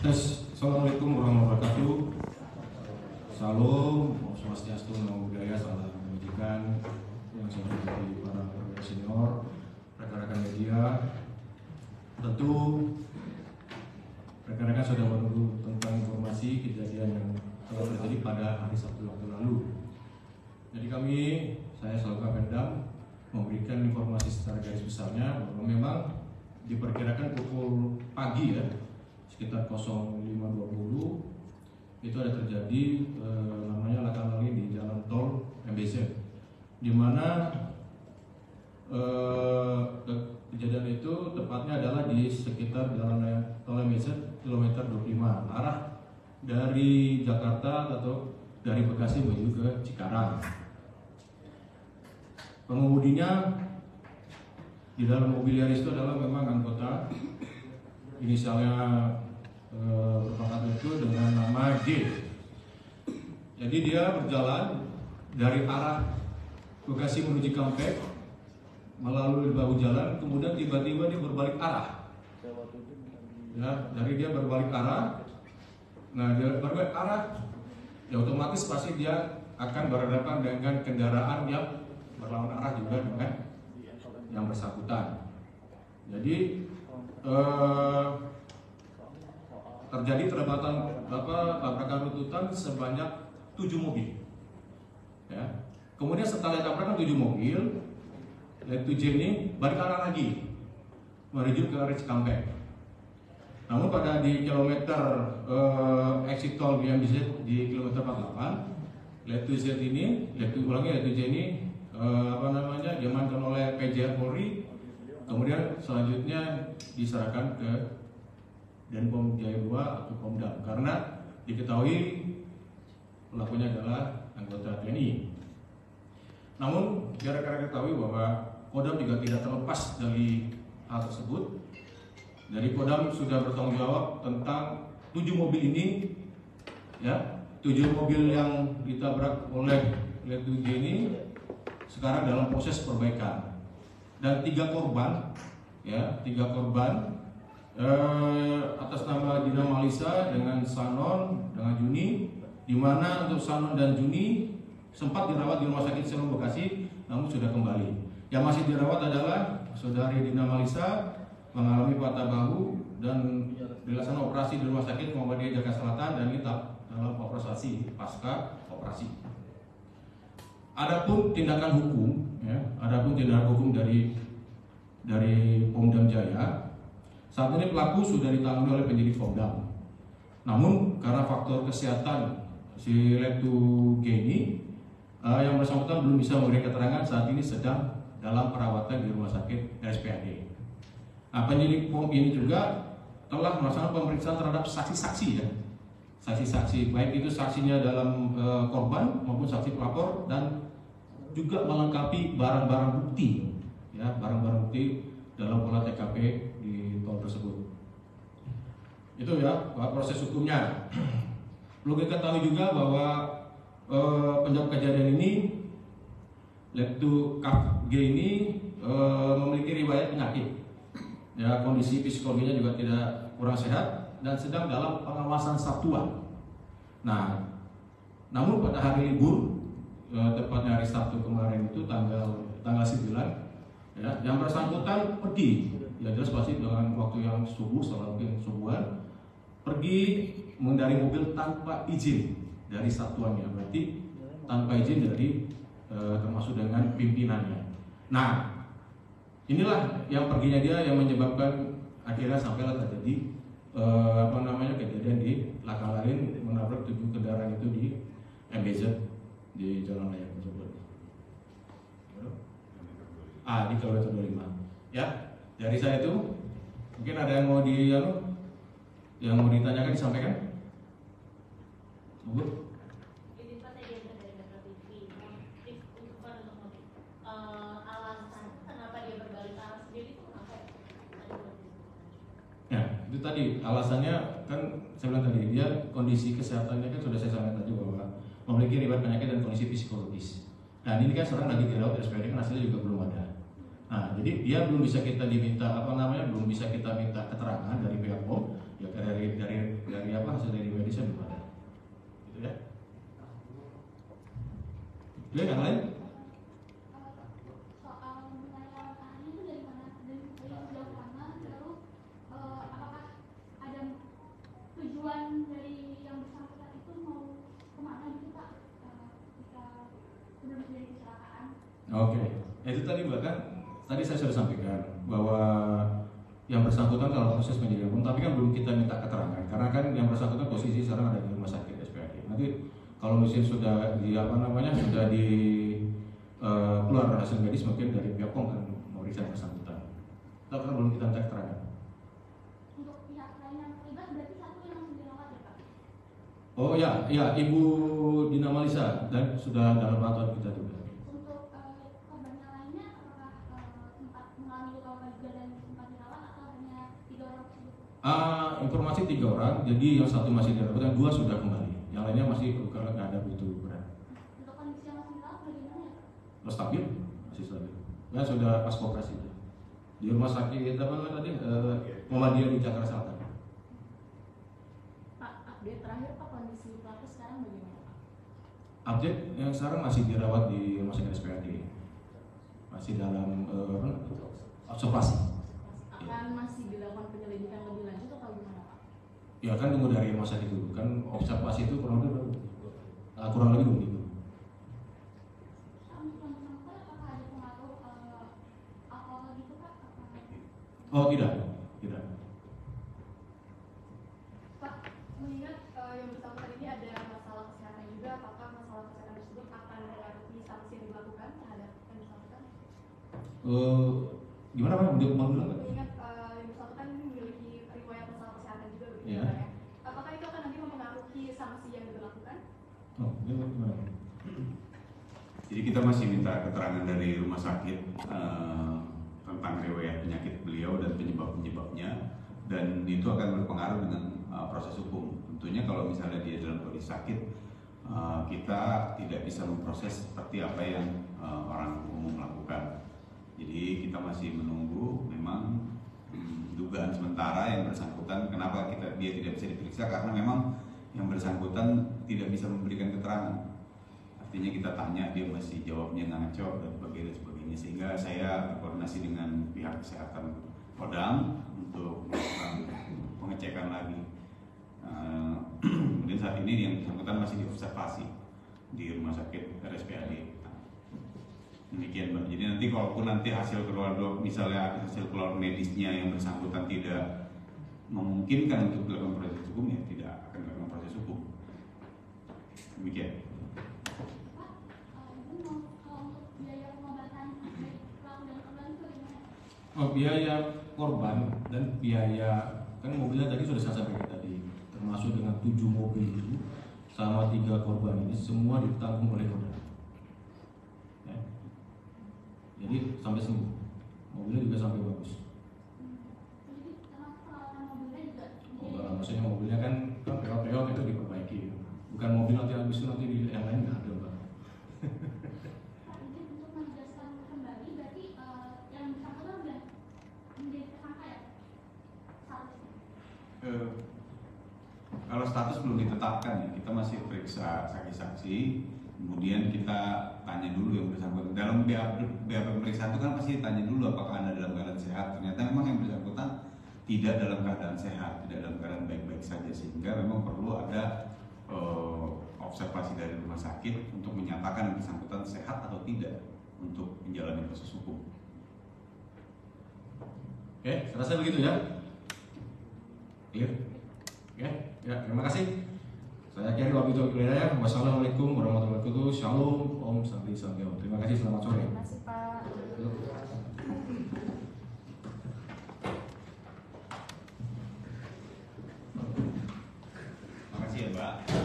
Tes, Assalamualaikum warahmatullahi wabarakatuh. Salam, Om Swastiastu, Namo Buddhaya, salam kebajikan yang saya hormati para perwira senior, rekan-rekan media. Tentu rekan-rekan sudah menunggu tentang informasi kejadian yang telah terjadi pada hari Sabtu waktu lalu. Jadi saya selaku Kapendam memberikan informasi secara garis besarnya bahwa memang diperkirakan pukul pagi ya, sekitar 05.20 itu ada terjadi namanya laka lantai di jalan tol MBZ, di mana kejadian itu tepatnya adalah di sekitar jalan tol MBZ kilometer 25 arah dari Jakarta atau dari Bekasi menuju ke Cikarang. Pengemudinya di dalam mobil Yaris itu adalah memang anggota inisialnya berpangkat itu dengan nama G. Jadi dia berjalan dari arah Bekasi menuju Cikampek melalui bahu jalan, kemudian tiba-tiba dia berbalik arah. Ya, dari dia berbalik arah. Nah, dia berbalik arah, ya otomatis pasti dia akan berhadapan dengan kendaraan yang berlawan arah juga dengan yang bersangkutan. Jadi terjadi tabrakan runtutan sebanyak 7 mobil. Ya. Kemudian setelah tabrakan 7 mobil, yaitu J ini balik arah lagi menuju ke arah Cikampek. Namun pada di kilometer exit tol yang di kilometer 48, yaitu Z ini, yaitu J ini diamankan oleh PJ Polri. Kemudian selanjutnya diserahkan ke Denpom Jaya 2 atau Pomdam karena diketahui pelakunya adalah anggota TNI. Namun rekan-rekan ketahui bahwa Kodam juga tidak terlepas dari hal tersebut. Jadi Kodam sudah bertanggung jawab tentang 7 mobil ini, ya, 7 mobil yang ditabrak oleh Letu J ini sekarang dalam proses perbaikan. Dan 3 korban, ya, 3 korban atas nama Dina Malisa dengan Sanon dengan Juni, di mana untuk Sanon dan Juni sempat dirawat di Rumah Sakit Serum Bekasi, namun sudah kembali. Yang masih dirawat adalah saudari Dina Malisa mengalami patah bahu dan dilaksanakan operasi di Rumah Sakit Muhammadiyah Jakarta Selatan dan ini dalam operasi pasca operasi. Adapun tindakan hukum, ya, dari Pomdam Jaya. Saat ini pelaku sudah ditangani oleh penyidik Pomdam. Namun karena faktor kesehatan si Letu G ini yang bersangkutan belum bisa memberikan keterangan, saat ini sedang dalam perawatan di Rumah Sakit RSPAD. Nah, penyidik Pom ini juga telah melaksanakan pemeriksaan terhadap saksi-saksi, ya. Saksi-saksi baik itu saksinya dalam korban maupun saksi pelapor, dan juga melengkapi barang-barang bukti, ya, barang-barang bukti dalam olah TKP di tol tersebut. Itu ya proses hukumnya. Perlu kita ketahui juga bahwa penyebab kejadian ini, Letu G ini memiliki riwayat penyakit. Ya, kondisi psikologinya juga tidak kurang sehat dan sedang dalam pengawasan satuan. Nah, namun pada hari libur, tepatnya hari Sabtu kemarin itu tanggal 9, ya, yang bersangkutan pergi, ya jelas pasti dengan waktu yang subuh, setelah subuhan, pergi mengendari mobil tanpa izin dari satuannya, berarti tanpa izin dari termasuk dengan pimpinannya. Nah, inilah yang perginya dia yang menyebabkan akhirnya sampailah terjadi kejadian di Lakalalin menabrak 7 kendaraan itu di MBZ di jalan raya tersebut. Di kilometer 25. Ya, dari saya itu mungkin ada yang mau ditanyakan, disampaikan. Bu. Ini Pak tadi yang dari Metro TV, alasan kenapa dia berbalik arah sendiri itu kenapa ya? Ya, itu tadi alasannya kan saya bilang tadi, dia kondisi kesehatannya kan sudah saya sampaikan tadi bahwa memiliki riwayat penyakit dan kondisi psikologis. Nah, ini kan sekarang lagi dirawat di RSPAD, kan hasilnya juga belum ada. Nah, jadi dia belum bisa kita minta keterangan dari pihak POM, ya dari Ya, yang lain? Soal mengenai lahan itu dari mana dan sejauh mana, lalu apakah ada tujuan dari yang bersangkutan itu mau kemana gitu Pak, ketika sudah terjadi kecelakaan? Oke, itu tadi bahkan tadi saya sudah sampaikan bahwa yang bersangkutan dalam proses penyelidikan, tapi kan belum kita minta keterangan karena kan yang bersangkutan posisi sekarang ada di rumah sakit SPAD. Nanti kalau misalnya sudah di sudah di keluar hasil medis mungkin dari pihak POM kan memeriksa yang bersangkutan. Tapi kan belum kita minta keterangan. Untuk pihak lain yang terlibat berarti satu yang langsung dirawat ya Pak? Oh ya, Ibu Dina Malisa dan sudah dalam pantauan kita juga. Untuk korban yang lainnya apakah sempat mengalami luka juga dan sempat dirawat atau hanya 3 orang tersebut? Informasi 3 orang, jadi yang satu masih dirawat dan 2 sudah kembali. Yang lainnya masih luka, nggak ada begitu berat. Untuk kondisi yang masih dirawat bagaimana ya Pak? Stabil, masih stabil. Ya sudah pas operasi di rumah sakit apa tadi Muhammadiyah di Jakarta Selatan. Pak, update terakhir Pak, kondisi pelaku sekarang bagaimana Pak? Update yang sekarang masih dirawat di rumah sakit SPAD, masih dalam observasi. Akan masih dilakukan penyelidikan lebih lanjut atau gimana Pak? Ya kan tunggu dari rumah sakit dulu, kan observasi itu kurang lebih 2 minggu. Apakah ada pengaruh alkohol gitu Pak? Oh tidak. Pak, mengingat yang bersangkutan ini ada masalah kesehatan juga, apakah masalah kesehatan tersebut akan mengaruhi sanksi yang dilakukan terhadap yang bersangkutan? Gimana Pak? Mengingat yang bersangkutan memiliki riwayat masalah kesehatan juga begitu Ya. Pak, ya. Apakah itu akan nanti mempengaruhi sanksi yang diberlakukan? Oh, gimana? Jadi kita masih minta keterangan dari rumah sakit tentang riwayat penyakit beliau dan penyebab-penyebabnya, dan itu akan berpengaruh dengan proses hukum. Tentunya kalau misalnya dia dalam kondisi sakit, kita tidak bisa memproses seperti apa yang orang umum lakukan. Jadi kita masih menunggu memang dugaan sementara yang bersangkutan kenapa dia tidak bisa diperiksa karena memang yang bersangkutan tidak bisa memberikan keterangan. Artinya kita tanya dia masih jawabnya ngaco dan sebagainya, sehingga saya berkoordinasi dengan pihak kesehatan Kodam untuk melakukan pengecekan lagi. Kemudian saat ini yang bersangkutan masih diobservasi di rumah sakit RSPAD. Demikian Mbak. Jadi nanti kalaupun nanti hasil keluar medisnya yang bersangkutan tidak memungkinkan untuk dilakukan proses hukum, ya tidak akan dilakukan proses hukum. Demikian. Oh, biaya korban dan biaya kan mobilnya tadi sudah saya sampaikan tadi, termasuk dengan 7 mobil itu sama 3 korban ini semua ditanggung oleh Kodam. Ya. Jadi sampai sembuh, mobilnya juga sampai bagus. Maksudnya mobilnya kan peot-peot itu diperbaiki, bukan mobil nanti habis itu nanti yang lain nggak ada Pak. Untuk menjelaskan kembali berarti yang bersangkutan sudah menjadi tersangka ya seharusnya? Kalau status belum ditetapkan ya, kita masih periksa saksi-saksi, kemudian kita tanya dulu yang bersangkutan. Dalam BAP pemeriksaan itu kan pasti tanya dulu apakah Anda dalam keadaan sehat. Ternyata memang yang bersangkutan tidak dalam keadaan sehat, tidak dalam keadaan baik-baik saja, sehingga memang perlu ada observasi dari rumah sakit untuk menyatakan yang bersangkutan sehat atau tidak untuk menjalani proses hukum. Oke, saya rasa begitu ya. Clear? Oke, ya terima kasih. Saya Kiai Wabitul Hidayah. Wassalamualaikum warahmatullahi wabarakatuh. Shalom, Om Santi Sanggeo. Terima kasih, selamat sore. Terima kasih Pak. Terima kasih ya Mbak.